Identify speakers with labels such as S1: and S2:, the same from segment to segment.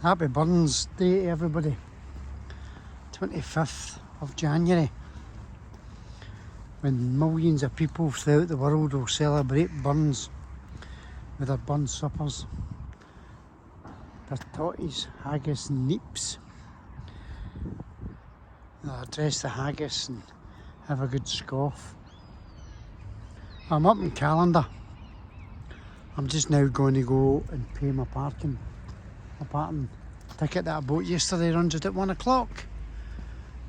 S1: Happy Burns Day to everybody. 25th of January, when millions of people throughout the world will celebrate Burns with their Burn suppers, their totties, haggis and neeps. They'll address the haggis and have a good scoff. I'm up in Callander. I'm just now going to go and pay my parking ticket that I bought yesterday runs out at 1 o'clock.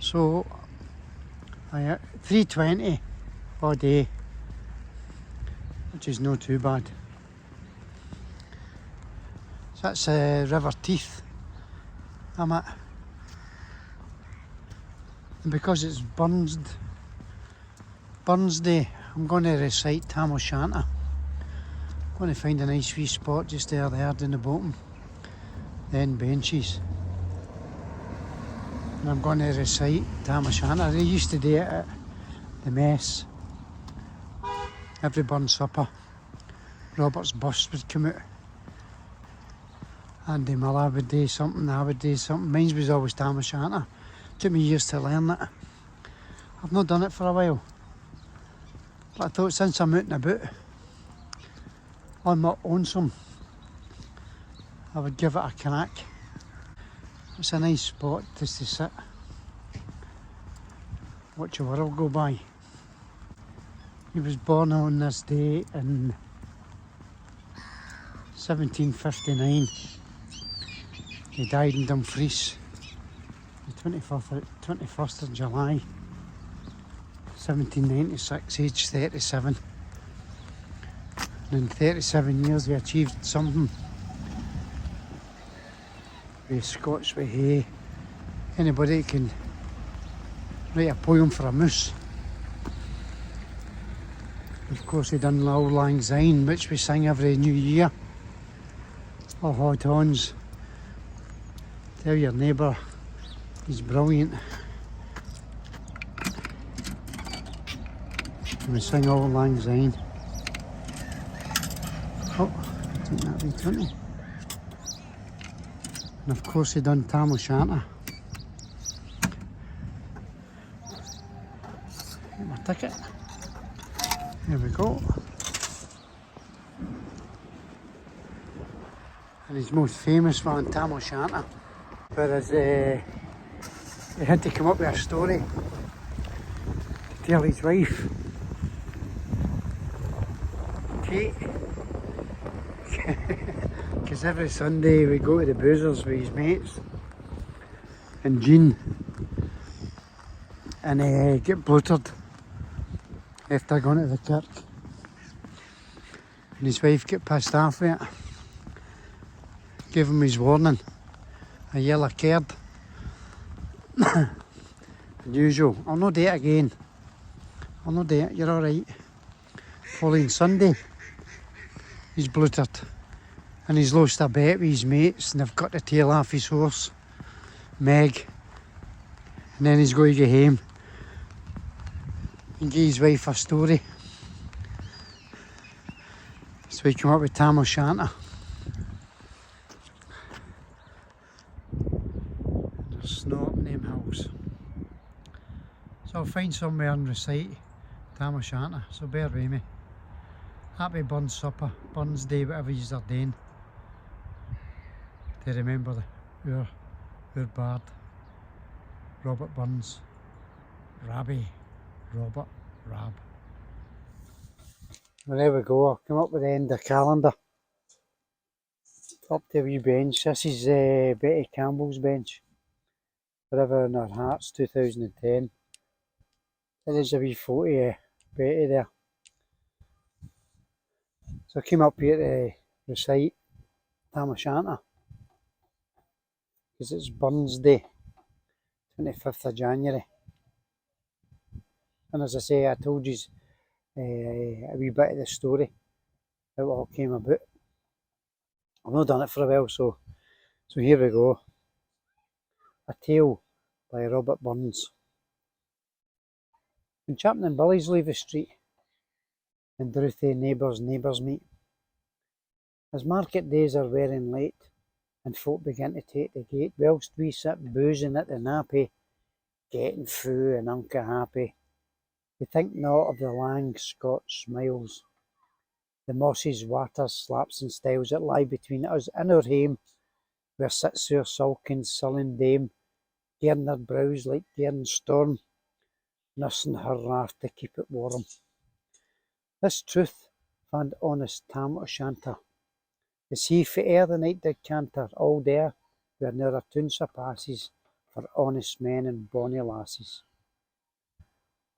S1: So I $3.20 a day, which is not too bad. So that's River Teith I'm at. And because it's Burns Day, I'm going to recite Shanter. I'm going to find a nice wee spot just there in the bottom. Then benches. And I'm going to recite Shanter. They used to do it at the mess. Every burn supper, Robert's bust would come out. Andy Miller would do something, I would do something. Mine was always Shanter. Took me years to learn it. I've not done it for a while. But I thought since I'm out and about on my lonesome, I would give it a crack. It's a nice spot just to sit, watch the world go by. He was born on this day in 1759. He died in Dumfries, the 21st of July, 1796, aged 37. And in 37 years he achieved something. With Scots with hay. Anybody can write a poem for a moose. Of course he done Auld Lang Syne, which we sing every New Year. Or hot ons. Tell your neighbour he's brilliant. And we sing Auld Lang Syne. Oh, take that wee 20. And of course he done Shanter. Get my ticket. There we go. And his most famous one, Shanter. Whereas he had to come up with a story to tell his wife, Teith. Because every Sunday we go to the boozers with his mates and Jean and get bloated after going to the kirk. And his wife get pissed off with it. Gave him his warning, a yellow card. Unusual. I'll not do it again. I'll not do it, you're alright. Following Sunday, he's bloated. And he's lost a bet with his mates and they've cut the tail off his horse, Meg. And then he's going to get home and give his wife a story. So he came up with Shanter. There's snow up in them hills. So I'll find somewhere and recite Shanter, so bear with me. Happy Burns supper, Burns Day, whatever you're doing. To remember our bard, Robert Burns, Rabbi Robert Rab. Well, there we go, I've come up with the end of Callander. Up to a wee bench. This is Betty Campbell's bench. Forever in Our Hearts 2010. There's a wee photo of Betty there. So I came up here to recite Shanter. Because it's Burns Day, 25th of January. And as I say, I told you a wee bit of the story, how it all came about. I've not done it for a while, so here we go. A Tale by Robert Burns. When Chapman and Billy's leave the street, and Dorothy neighbours meet. As market days are wearing late, and folk began to take the gate, whilst we sat boozing at the nappy, getting through and unca happy. We think not of the lang Scots smiles, the mosses, waters, slaps and styles that lie between us and our hame, where sits our sulking, sullen dame, gearing her brows like gearing storm, nursing her wrath to keep it warm. This truth fand honest Tam o' Shanter, as he for ere the night did canter, all there, where ne'er a tune surpasses, for honest men and bonny lasses.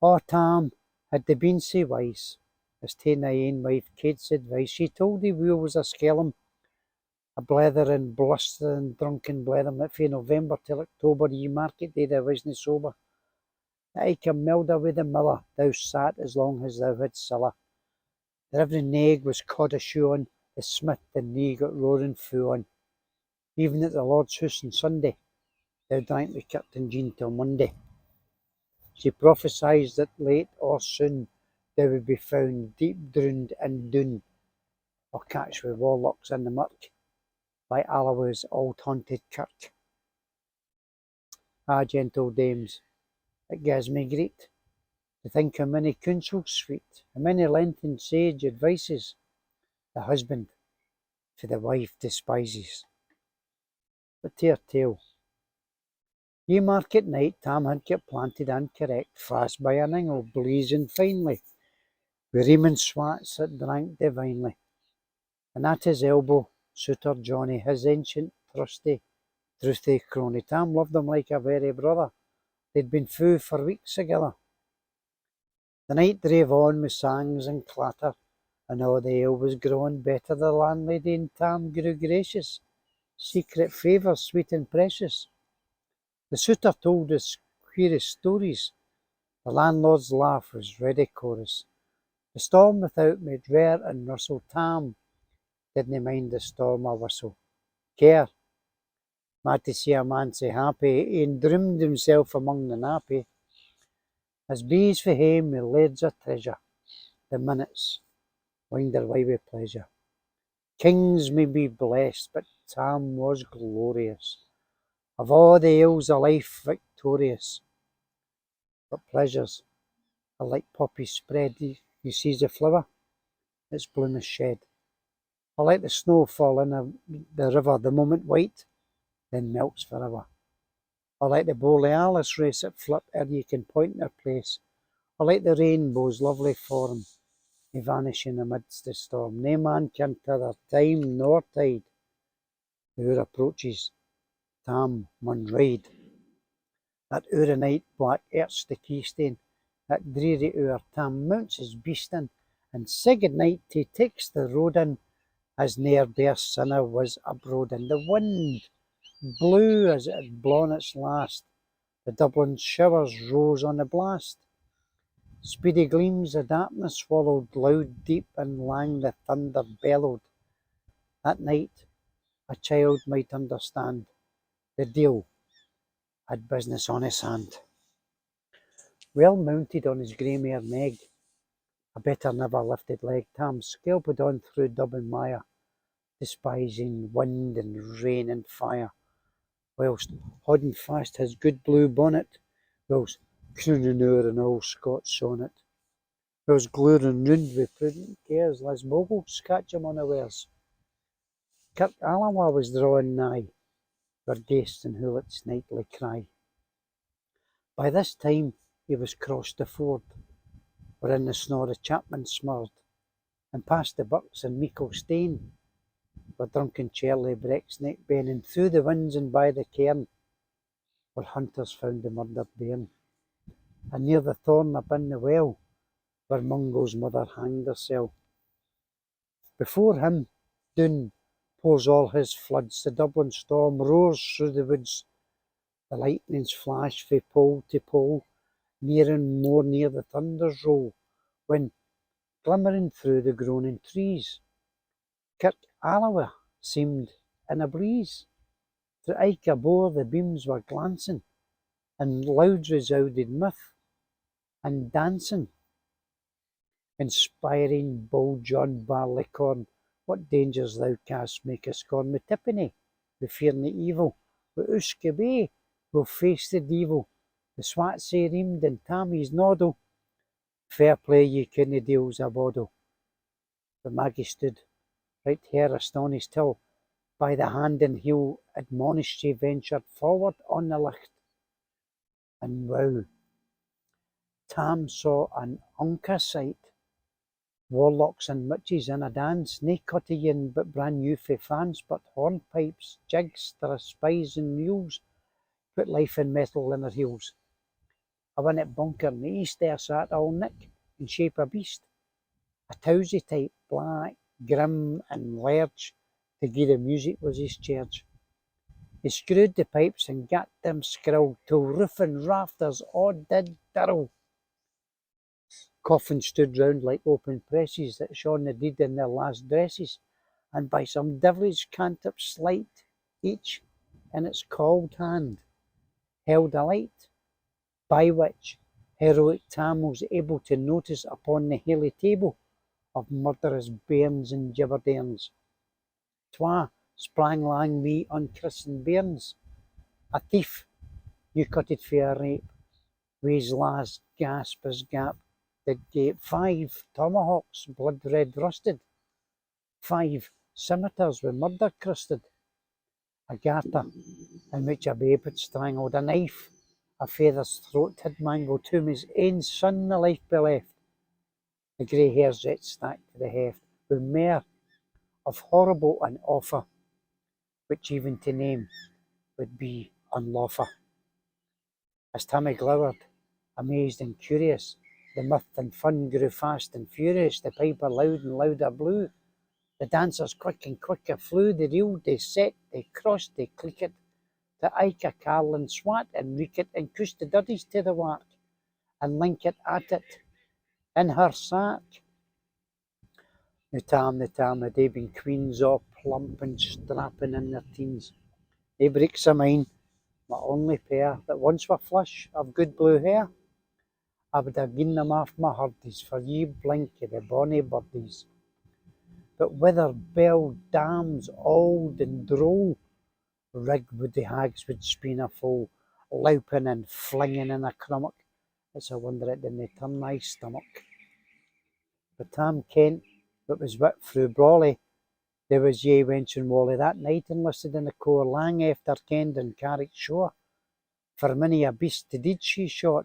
S1: Oh, Tam, had they been sae wise, as ta'en thy ain wife Kate's advice, she told thee we was a skellum, a blethering, blustering, drunken blethering, that fae November till October, ye market day thou wasna sober. That I can milder wi' the miller, thou sat as long as thou had siller. That every naig was cod a shoe on, the smith and knee got roaring full on. Even at the Lord's house on Sunday, thou drank wi' Captain Jean till Monday. She prophesied that late or soon thou would be found deep drowned in Doon, or catched wi' warlocks in the murk, by Alloway's old haunted kirk. Ah, gentle dames, it gives me great to think how many counsels sweet, how many lengthened sage advices the husband for the wife despises. But to our tale. Ye market night, Tam had got planted and correct, fast by an ingle, blazing finely, with reeman swats that drank divinely. And at his elbow, Suitor Johnny, his ancient, trusty, truthy crony. Tam loved him like a very brother. They'd been fou for weeks together. The night drave on with sangs and clatter, and all the ale was growing better. The landlady and Tam grew gracious, secret favours sweet and precious. The suitor told us queerest stories, the landlord's laugh was ready chorus. The storm without made rare and rustle. Tam didna mind the storm a whistle. Care, mad to see a man sae happy, he'd dreamed himself among the nappy. As bees for hame with lairds of treasure, the minutes wind their way with pleasure. Kings may be blessed, but Tam was glorious. Of all the ills of life victorious. But pleasures are like poppies spread. You sees the flower, its bloom is shed. Or like the snow fall in the river, the moment white, then melts forever. Or like the borealis race that flip ere you can point their place. Or like the rainbow's lovely form, vanishing amidst the storm. Nae man can tether time nor tide. The hour approaches, Tam mun ride. That hour o' night, black earth's the keystane. That dreary hour, Tam mounts his beast in, and sae good night he takes the road in, as ne'er bare sinner was abroad. And the wind blew as it had blown its last. The Dublin showers rose on the blast. Speedy gleams the darkness swallowed, loud, deep, and lang the thunder bellowed. That night a child might understand. The deil had business on his hand. Well mounted on his grey mare Meg, a better never lifted leg, Tam skelped on through Dublin mire, despising wind and rain and fire, whilst holding fast his good blue bonnet, whilst crooning o'er an old Scots sonnet, whilst gluing round with prudent cares, lest boggles catch him unawares. Kirk Alloway was drawing nigh, where ghasts and hoolits nightly cry. By this time he was crossed the ford, wherein the snow the chapman smurred, and past the bucks and meikle stane, where drunken Charlie Brecksneck ben, and through the winds and by the cairn, where hunters found the murdered bairn, and near the thorn upin the well, where Mungo's mother hanged hersel. Before him, Doon pours all his floods, the Dublin storm roars through the woods, the lightnings flash fae pole to pole, near and more near the thunders roll, when, glimmering through the groaning trees, Kirk Alloway seemed in a breeze. Through Oot&aboot the beams were glancing, and loud resounded myth and dancing. Inspiring bold John Barleycorn, what dangers thou canst make a scorn, with tippenny we fear nae evil, we Oot&aboot, we'll face the devil. The swat say reamed and Tammy's noddle, fair play ye couldna deal's a boddle. But Maggie stood, right here astonished till, by the hand and heel admonished she ventured forward on the licht. And wow, Tam saw an unca sight. Warlocks and witches in a dance, nae cotillion but brand new fae fans, but hornpipes, jigs, spies and mules, put life and metal in their heels. A one at bunker in the east there sat all Nick, in shape a beast, a towsy type, black, grim and large, to gie the music was his charge. He screwed the pipes and gat them skrilled, till roof and rafters all did dirl. Coffins stood round like open presses that shone the deed in their last dresses, and by some devilish cantrip slight, each, in its cold hand, held a light, by which heroic Tam was able to notice upon the haly table of murderous bairns and gibberdairns. Twa sprang lang me unchristened bairns, a thief, you cutted for a rape, we's last gasp as gap, did gape 5 tomahawks blood red rusted, 5 scimitars with murder crusted, a garter in which a babe had strangled, a knife a father's throat had mangled, whom his ain son the life beleft, the grey hairs yet stacked to the heft, with mair of horrible and awful, which even to name would be unlawful. As Tammy glowered, amazed and curious, the mirth and fun grew fast and furious, the piper loud and louder blew, the dancers quick and quicker flew, they reeled, they set, they crossed, they clicked, to ike a carl and swat and reek it, and cussed the dirties to the wark, and link it at it in her sack. The Tam, they been queens all plump and strapping in their teens. They breaks o' mine, my only pair, that once were flush of good blue hair. I would have given them off my hurdies for ye blink of the bonny birdies. But whether bell dams old and droll, rig would the hags would speen a foal, louping and flinging in a crummock. It's a wonder it didn't turn my stomach. But Tam Kent, that was wit through brawly, there was ye wench and Wally that night enlisted in the corps, lang after kenned and Carrick shore. For many a beast did she shot,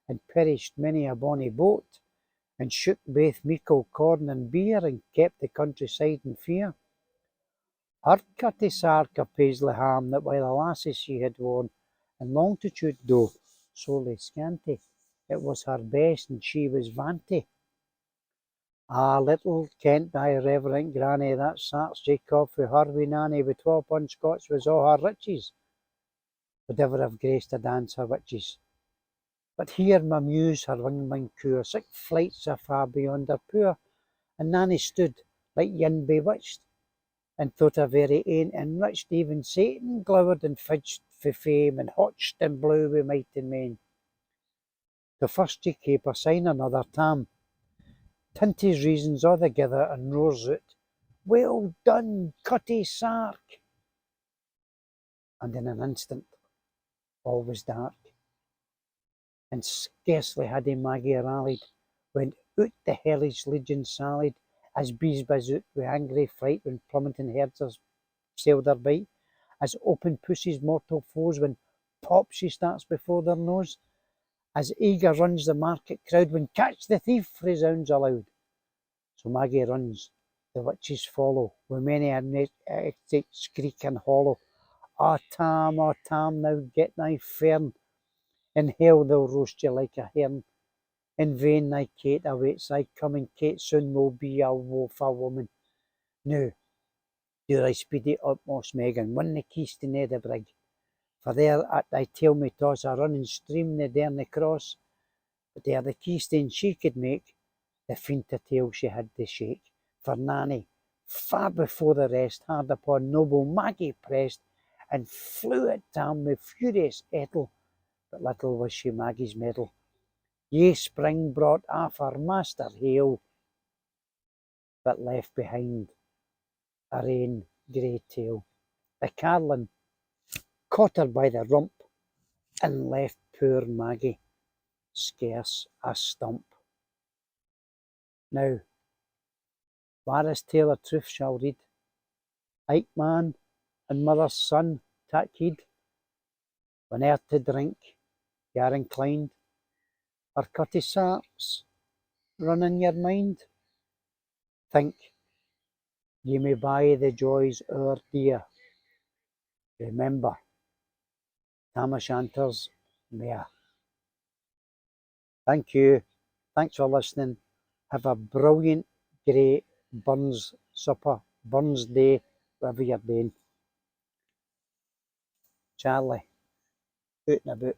S1: and perished many a bonny boat, and shook baith meikle corn and beer, and kept the countryside in fear. Her cutty sark of Paisley ham, that while the lasses she had worn, and longitude though sorely scanty, it was her best, and she was vanity. Ah, little kent thy reverent granny, that sark's Jacob for her wee nanny, with 12 pund Scots was all her riches, would ever have graced a dance her witches. But here my muse her wingman cure, sick flights are far beyond her poor, and Nanny stood like yin bewitched, and thought her very ain enriched, even Satan glowered and fidged for fame, and hotched and blew wi' might and main. The first ye caper sign another Tam, tint his reasons all together, and roars out, "Well done, cutty sark!" And in an instant all was dark, and scarcely had Maggie rallied, when out the hellish legion sallied, as bees buzz out with angry fright when plummeting herds sail their bite, as open pussies mortal foes when pop she starts before their nose, as eager runs the market crowd when catch the thief resounds aloud. So Maggie runs, the witches follow, with many an exit screek and hollow. Ah Tam, now get thy fern, in hell they'll roast you like a hern. In vain thy Kate awaits thy coming, Kate soon will be a woeful woman. Now, do thy speedy utmost, Meg, and win the keys to the brig, for there at thy tail may toss a running stream they darena cross, but ere the keystane she could make, the fiend a tail she had to shake, for Nanny, far before the rest, hard upon noble Maggie pressed, and flew at Tam with furious ettle, but little was she Maggie's meddle. Ye spring brought off her master hail, but left behind her ain grey tail. The carlin caught her by the rump and left poor Maggie scarce a stump. Now, Varus Taylor truth shall read, Ike man and mother's son, tak heed, whene'er to drink you're inclined, or cutty saps run in your mind, think ye may buy the joys o'er dear. Remember, Tam o' Shanter's mare. Thank you. Thanks for listening. Have a brilliant, great Burns supper, Burns day, whatever you're doing. Charlie, Oot and Aboot.